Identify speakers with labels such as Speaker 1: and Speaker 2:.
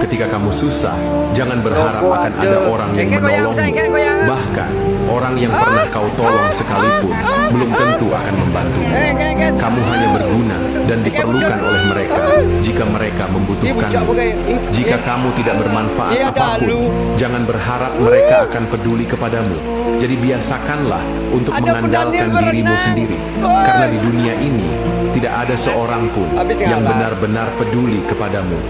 Speaker 1: Ketika kamu susah, jangan berharap akan ada orang yang menolongmu. Bahkan, orang yang pernah kau tolong sekalipun belum tentu akan membantumu. Kamu hanya berguna dan diperlukan oleh mereka jika mereka membutuhkanmu. Jika kamu tidak bermanfaat apapun, jangan berharap mereka akan peduli kepadamu. Jadi biasakanlah untuk mengandalkan dirimu sendiri. Karena di dunia ini, tidak ada seorang pun yang benar-benar peduli kepadamu.